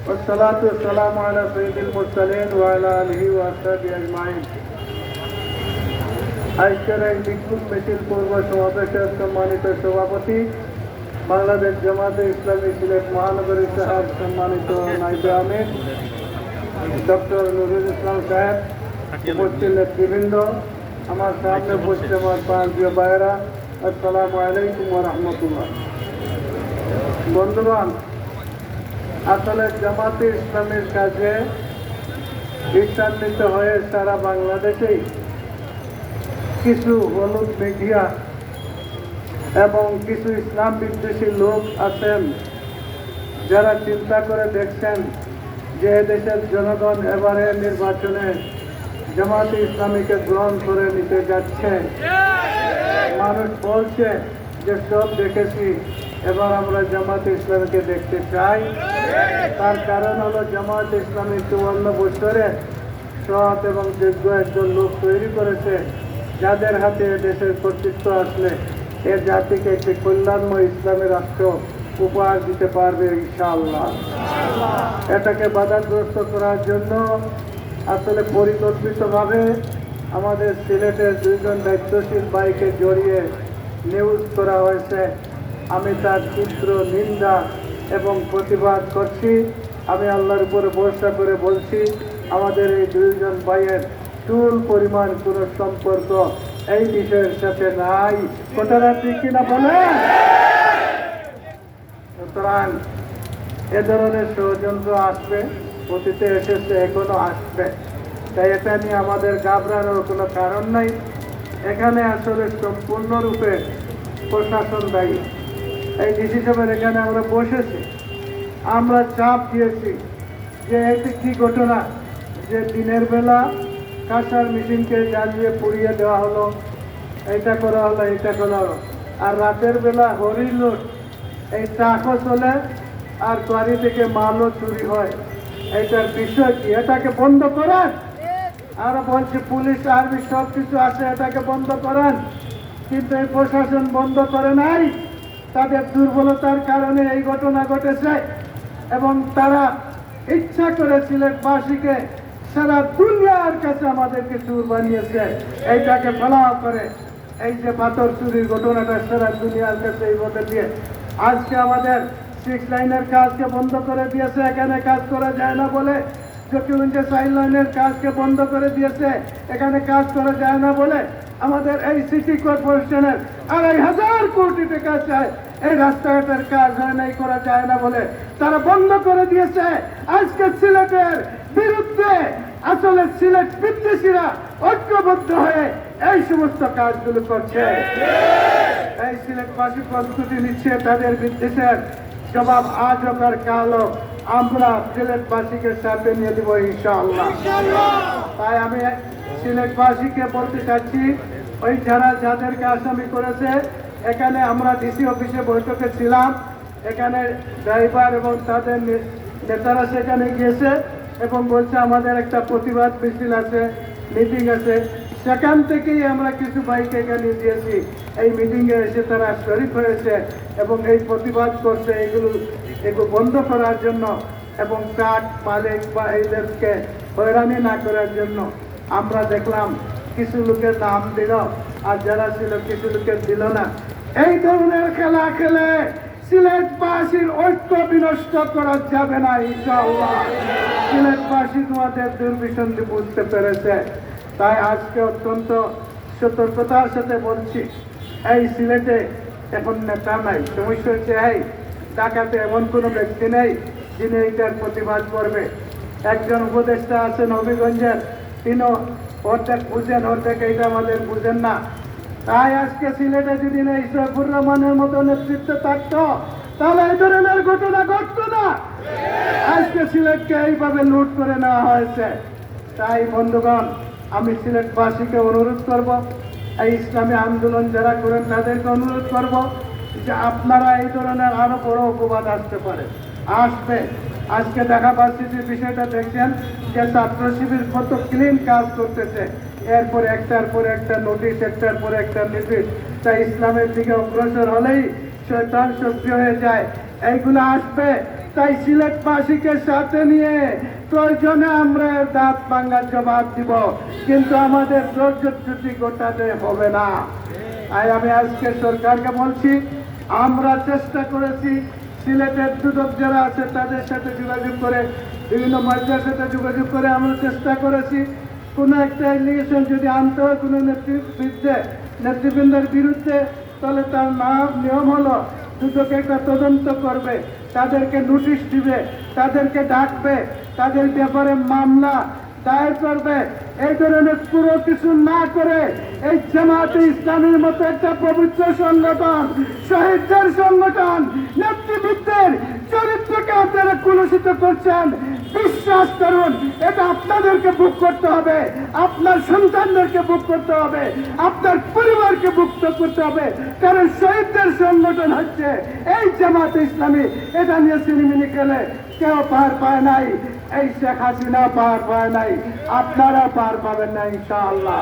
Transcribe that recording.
والصلاة والسلام على سيد المرسلين وعلى آله وأصحابه أجمعين। আজকের এই বিক্ষোভ মিছিল পূর্ব সমাবেশের সম্মানিত সভাপতি বাংলাদেশ জামাতে ইসলামী সিলেট মহানগরী সাহেব, সম্মানিত নায়েবে আমির ডক্টর নুরুল ইসলাম সাহেব, উপস্থিত নেতৃবৃন্দ, আমার সামনে উপস্থিত আমার প্রিয় ভাইয়েরা, আসসালামু আলাইকুম ওয়া রাহমাতুল্লাহ। বন্ধুগণ, আসলে জামাতে ইসলামের কাজে বিস্তারিত হয়ে সারা বাংলাদেশেই কিছু হলুদ মিডিয়া এবং কিছু ইসলাম বিদ্বেষী লোক আছেন যারা চিন্তা করে দেখছেন যে দেশের জনগণ এবারে নির্বাচনে জামাতে ইসলামীকে গ্রহণ করে নিতে যাচ্ছে। মানুষ বলছে যে সব দেখেছি, এবার আমরা জামাতে ইসলামীকে দেখতে চাই। তার কারণ হলো জামাতে ইসলামী 54 বছরে সৎ এবং যোগ্য একজন লোক তৈরি করেছে, যাদের হাতে দেশের কর্তৃত্ব আসলে এ জাতিকে একটি কল্যাণময় ইসলামী রাষ্ট্র উপহার দিতে পারবে ইনশাআল্লাহ। এটাকে বাধাগ্রস্ত করার জন্য আসলে পরিকল্পিতভাবে আমাদের সিলেটের দুইজন দায়িত্বশীল ভাইকে জড়িয়ে নিউজ করা হয়েছে। আমি তার তীব্র নিন্দা এবং প্রতিবাদ করছি। আমি আল্লাহর উপরে ভরসা করে বলছি, আমাদের এই দুইজন ভাইয়ের চুল পরিমাণ কোনো সম্পর্ক এই বিষয়ের সাথে নাই। কথাটা ঠিক কিনা বলে? সুতরাং এ ধরনের ষড়যন্ত্র আসবে, অতীতে এসেছে, এখনো আসবে। তাই এটা নিয়ে আমাদের ঘাবড়ানোর কোনো কারণ নাই। এখানে আসলে সম্পূর্ণরূপে প্রশাসন দায়ী। এই ডিসি সাহেবের এখানে আমরা বসেছি, আমরা চাপ দিয়েছি যে এটি কি ঘটনা যে দিনের বেলা কাঁসার মিটিংকে জ্বালিয়ে পুড়িয়ে দেওয়া হলো, এটা করা হলো, এটা করা হলো, আর রাতের বেলা হরিণ লুট, এই ট্রাকও চলে আর বাড়ি থেকে মালও চুরি হয়। এইটার বিষয় কি? এটাকে বন্ধ করেন। আর বলছি পুলিশ আর্মি সব কিছু আছে, এটাকে বন্ধ করেন। কিন্তু এই প্রশাসন বন্ধ করে নাই। তাদের দুর্বলতার কারণে এই ঘটনা ঘটেছে এবং তারা ইচ্ছা করে সিলেটবাসীকে সারা দুনিয়ার কাছে আমাদেরকে চোর বানিয়েছে। এইটাকে ফলাও করে এই যে পাথর চুরির ঘটনাটা সারা দুনিয়ার কাছে এই বলে দিয়ে আজকে আমাদের 6 লাইনের কাজকে বন্ধ করে দিয়েছে। এখানে কাজ করা যায় না বলে ডকুমেন্টে 4 লাইনের কাজকে বন্ধ করে দিয়েছে, এখানে কাজ করা যায় না বলে আমাদের এই সিটি কর্পোরেশনের 2,500 কোটি টাকা চায়, এই রাস্তাঘাটের কাজ হয় নাই, করা যায় না বলে তারা বন্ধ করে দিয়েছে। আজকে সিলেটের বিরুদ্ধে আসলে সিলেট বিদ্বেষীরা ঐক্যবদ্ধ হয়ে এই সমস্ত কাজগুলো করছে। এই সিলেটবাসী প্রস্তুতি নিচ্ছে তাদের বিদ্বেষের জবাব আজ হোক আর কাল হোক, আমরা সিলেটবাসীকে সাথে নিয়ে দেবো ইনশাআল্লাহ। তাই আমি সিলেটবাসীকে বলতে চাচ্ছি, ওই যারা যাদেরকে আসামি করেছে, এখানে আমরা ডিসি অফিসে বৈঠকে ছিলাম, এখানে ড্রাইভার এবং তাদের নেতারা সেখানে গিয়েছে এবং বলছে আমাদের একটা প্রতিবাদ মিছিল আছে, মিটিং আছে। সেখান থেকেই আমরা কিছু বাইক এখানে দিয়েছি, এই মিটিংয়ে এসে তারা শরীক হয়েছে এবং এই প্রতিবাদ করছে এগুলো বন্ধ করার জন্য এবং ট্রাক মালিক বা এইদেরকে হয়রানি না করার জন্য। আমরা দেখলাম কিছু লোকের নাম দিল আর যারা ছিল কিছু লোকের দিল না। এই ধরনের খেলা খেলে সিলেটবাসীর ঐক্য বিনষ্ট করা যাবে না ইনশাআল্লাহ। সিলেটবাসী তোমাদের দুর্বিসন্ধি বুঝতে পেরেছে। তাই আজকে অত্যন্ত সতর্কতার সাথে বলছি, এই সিলেটে এখন নেতা নাই। সমস্যা হচ্ছে এই ঢাকাতে এমন কোনো ব্যক্তি নেই যিনি এইটার প্রতিবাদ করবে। একজন উপদেষ্টা আছেন হবিগঞ্জের, তিনিও অর্ধেক বুঝেন, অর্ধেক এইটা আমাদের বুঝেন না। তাই আজকে সিলেটে যদি এই সৈফুর রহমানের মতো নেতৃত্ব থাকতো তাহলে এই ধরনের ঘটনা ঘটতো না। আজকে সিলেটকে এইভাবে লুট করে নেওয়া হয়েছে। তাই বন্ধুগণ, আমি সিলেটবাসীকে অনুরোধ করব, এই ইসলামী আন্দোলন যারা করেন তাদেরকে অনুরোধ করব যে আপনারা এই ধরনের আরো বড় অপবাদ আসতে পারে, আসবে। আজকে ঢাকা ভার্সিটির বিষয়টা দেখছেন যে ছাত্র শিবির কত ক্লিন কাজ করতেছে, এরপর একটার পর একটা নোটিশ, একটার পর একটা নির্দেশ। তাই ইসলামের দিকে অগ্রসর হলেই শয়তান সক্রিয় হয়ে যায়। এইগুলো আসবে, তাই সিলেটবাসীকে সাথে নিয়ে প্রয়োজনে আমরা এর দাঁত ভাঙার জবাব দিব, কিন্তু আমাদের ধৈর্য ত্রুটি গোটাতে হবে না। তাই আমি আজকে সরকারকে বলছি, আমরা চেষ্টা করেছি সিলেটের দুদক যারা আছে তাদের সাথে যোগাযোগ করে, বিভিন্ন মহিলার সাথে যোগাযোগ করে আমরা চেষ্টা করেছি কোনো একটা এলিগেশন যদি আনতে হয় কোনো নেতৃবৃন্দের বিরুদ্ধে, তাহলে তার নিয়ম হলো দুদক একটা তদন্ত করবে, তাদেরকে নোটিশ দিবে, তাদেরকে ডাকবে, তাদের ব্যাপারে মামলা দায়ের করবে। এই ধরনের পুরো কিছু না করে এই জামাতে ইসলামীর মতো একটা পবিত্র সংগঠন, শহীদদের সংগঠন, নেতৃবৃন্দের চরিত্রকে আপনারা কলুষিত করছেন। বিশ্বাস করুন, এটা আপনাদেরকে বুক করতে হবে, আপনার সন্তানদেরকে বুক করতে হবে, আপনার পরিবারকে বুক করতে হবে, কারণ শহীদদের সংগঠন হচ্ছে এই জামাতে ইসলামী। এটা নিয়ে সিনেমিনি খেলে কেউ পার পায় নাই, এই শেখ হাসিনা পার পায় নাই, আপনারা পার পাবেন না ইনশাআল্লাহ।